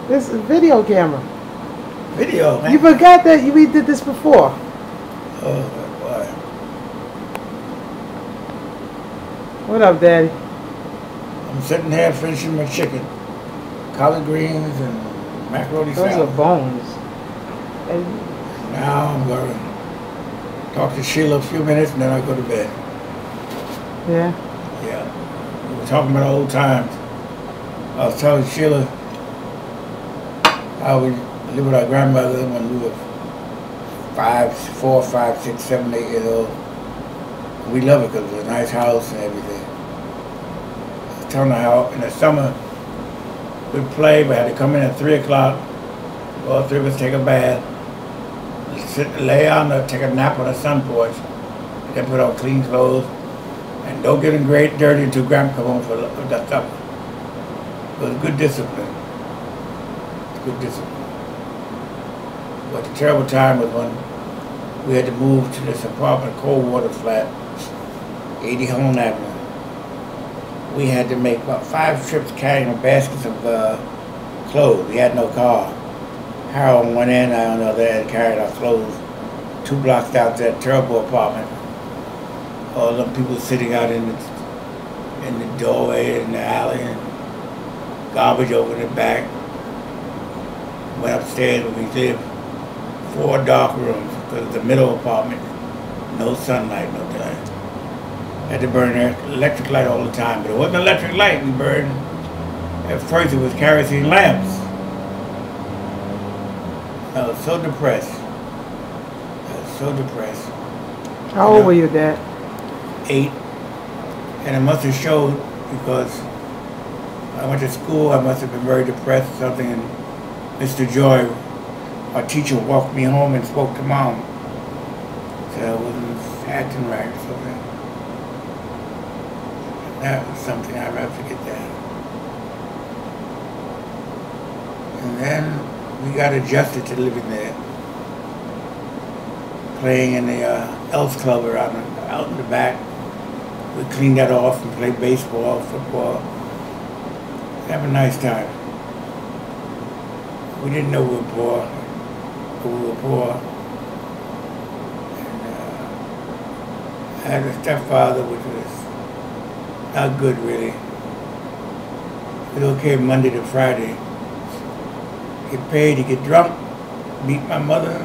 This is a video camera. Video, man. You forgot that we did this before. Oh, boy. What up, Daddy? I'm sitting here finishing my chicken. Collard greens and macaroni Those salad. are bones. And Now I'm going to talk to Sheila a few minutes and then I go to bed. yeah. Yeah. We were talking about old times. I was telling Sheila how we lived with our grandmother when we were 4, 5, 6, 7, 8 years old. We love it because it was a nice house and everything. I was telling her how in the summer we'd play, we had to come in at 3 o'clock. All three of us take a bath, lay on take a nap on the sun porch, then put on clean clothes, and don't get them great dirty until Grandma come home for the supper. It was good discipline. Good discipline. But the terrible time was when we had to move to this apartment, cold water flat, 80 Holland Avenue. We had to make about 5 trips carrying baskets of clothes. We had no car. Harold went in, I on the other end, carried our clothes 2 blocks out that terrible apartment. All them people sitting out in the doorway, in the alley, and garbage over the back. Went upstairs where we lived. 4 dark rooms, because it's the middle apartment. No sunlight, no time. Had to burn electric light all the time, but it wasn't electric light we burned. At first it was kerosene lamps. I was so depressed. How old were you, Dad? 8. And it must have showed because I went to school, I must have been very depressed or something, and Mr. Joy, our teacher, walked me home and spoke to Mom. Said I wasn't acting right or something. That was something I'll never forget that. And then we got adjusted to living there. Playing in the Elks Club out in the back. We cleaned that off and played baseball, football. Have a nice time. We didn't know we were poor, but we were poor. And I had a stepfather which was not good really. It was okay Monday to Friday. Get paid to get drunk, beat my mother.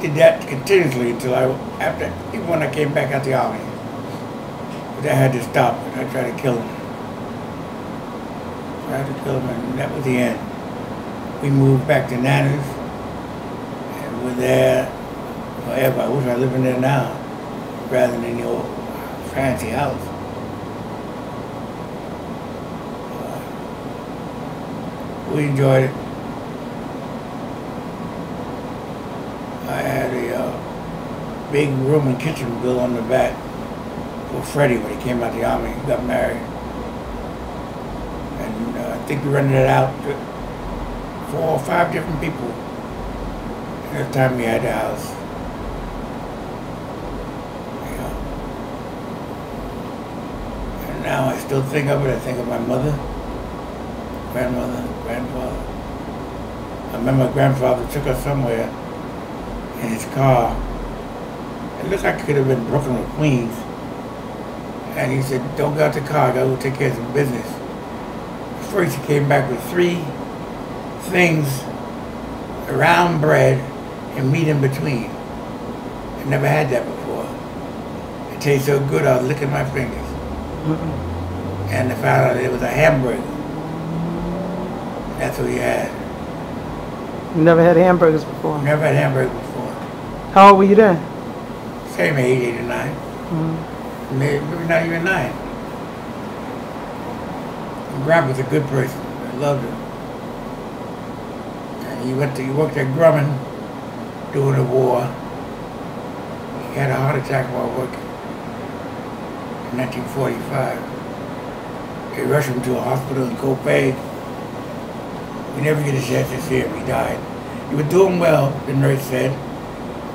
Did that continuously until even when I came back out the army. But I had to stop and I tried to kill him. And that was the end. We moved back to Nana's and we're there forever. I wish I lived in there now rather than in the old fancy house. We enjoyed it. I had a big room and kitchen built on the back for Freddie when he came out of the army. He got married. And I think we rented it out to 4 or 5 different people every time we had the house. Yeah. And now I still think of it. I think of my mother, grandmother, grandfather. I remember my grandfather took us somewhere in his car. It looked like it could have been Brooklyn or Queens. And he said, don't go out the car, I gotta go take care of some business. First he came back with 3 things, round bread and meat in between. I never had that before. It tasted so good I was licking my fingers. And I found out it was a hamburger. That's what he had. You never had hamburgers before? Never had hamburger before. How old were you then? Same age, 8 or 9. Maybe not even 9. And Grandpa's a good person. I loved him. And he worked at Grumman during the war. He had a heart attack while working in 1945. They rushed him to a hospital in Copiague. We never get a chance to see him. He died. He was doing well, the nurse said.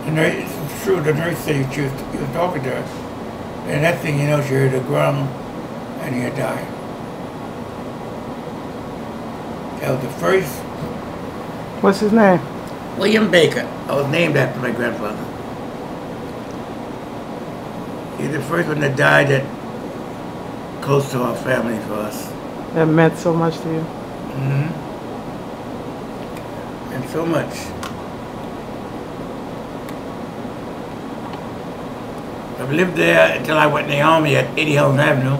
The nurse, it's true, the nurse said he was talking to her. And that thing, you know, she heard a groan and he had died. That was the first. What's his name? William Baker. I was named after my grandfather. He's the first one that died that close to our family for us. That meant so much to you. Mm-hmm. And so much. I've lived there until I went in the Army at 80 Helms Avenue.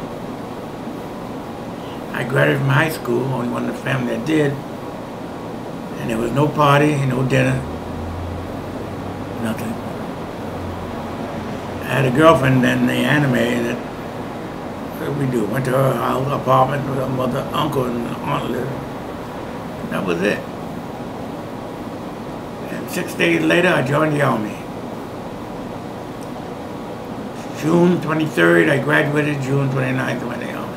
I graduated from high school, only one of the family that did. And there was no party, no dinner, nothing. I had a girlfriend in the anime that what did we do? Went to her house, apartment with her mother, uncle, and aunt lived. That was it. And 6 days later, I joined the Army. June 23rd, I graduated. June 29th, I went to the Army.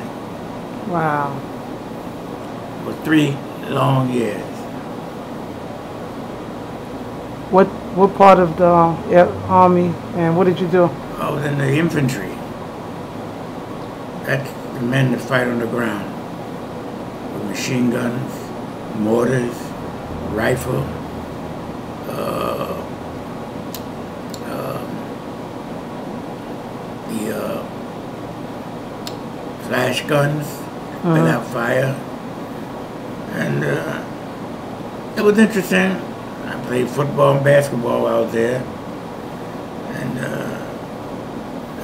Wow. For 3 long years. What part of the Army and what did you do? I was in the infantry. That's the men that fight on the ground. With machine guns, mortars, rifle, the flash guns without fire. And it was interesting. I played football and basketball while I was there. And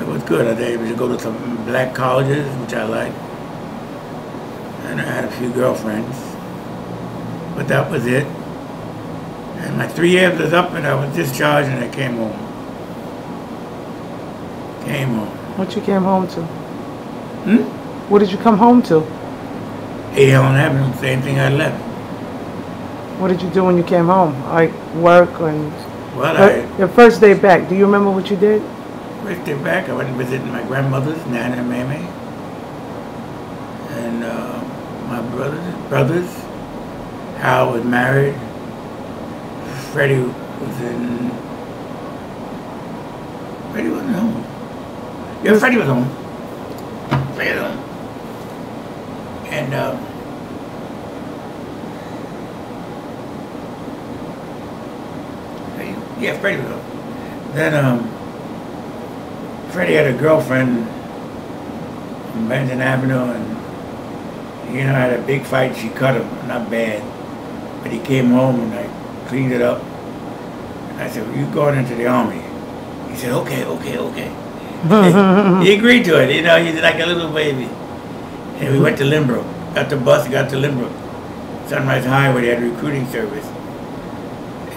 it was good. I was able to go to some black colleges, which I liked. And I had a few girlfriends. But that was it. And my 3 years was up and I was discharged and I came home. Came home. What you came home to? Hmm? What did you come home to? 80 Helms Avenue, same thing I left. What did you do when you came home? Like work and... Well, your first day back, do you remember what you did? First day back, I went and visited my grandmother's, Nana and Mammy. And my brothers. Hal was married. Freddie wasn't home. Yeah, Freddie was home. Freddie was home. And yeah, Freddie was home. Then Freddie had a girlfriend on Benton Avenue, and had a big fight. She cut him, not bad, but he came home and I cleaned it up. And I said, "Well, you going into the Army?" He said, "Okay." He agreed to it. He's like a little baby. And we went to Limbrook. Got the bus, got to Limbrook. Sunrise Highway, they had a recruiting service.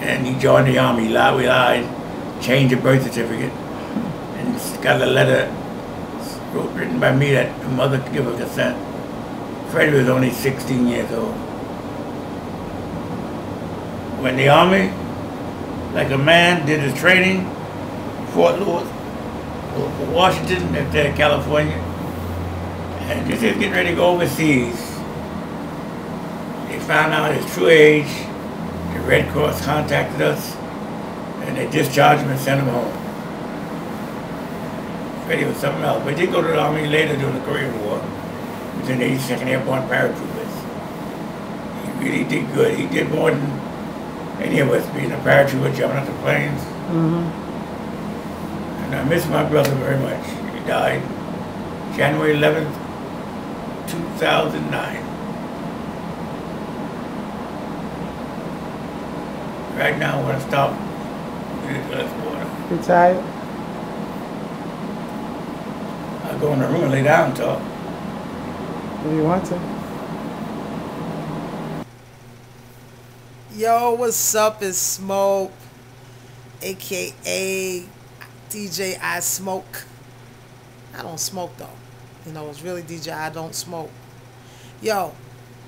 And he joined the Army. We lied, changed the birth certificate, and got a letter written by me that the mother could give her consent. Freddie was only 16 years old. When the Army, like a man, did his training, Fort Lewis, Washington, up there in California, and just getting ready to go overseas. They found out his true age. The Red Cross contacted us, and they discharged him and sent him home. Freddie was something else, but he did go to the Army later during the Korean War. He was in the 82nd Airborne Paratroopers. He really did good. He did more than any of us being a paratrooper, jumping out the planes. And I miss my brother very much. He died January 11th, 2009. Right now, I want to stop. Let's water. You tired? I'll go in the room and lay down and talk. If you want to. Yo, what's up? It's Smoke, aka DJ I Smoke. I don't smoke though. It's really DJ I Don't Smoke. Yo,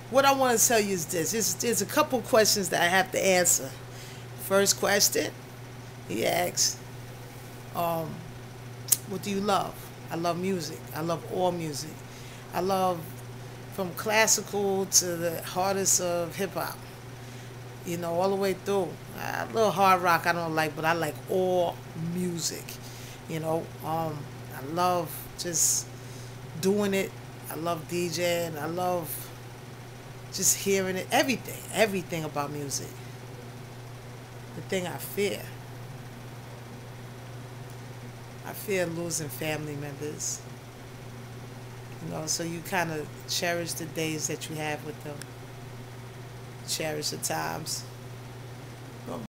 what I want to tell you is this. There's a couple questions that I have to answer. First question, he asks, what do you love? I love music. I love all music. I love from classical to the hardest of hip-hop. All the way through. A little hard rock I don't like, but I like all music. I love just doing it. I love DJing. I love just hearing it, everything about music. The thing I fear losing family members. So you kind of cherish the days that you have with them, cherish the times.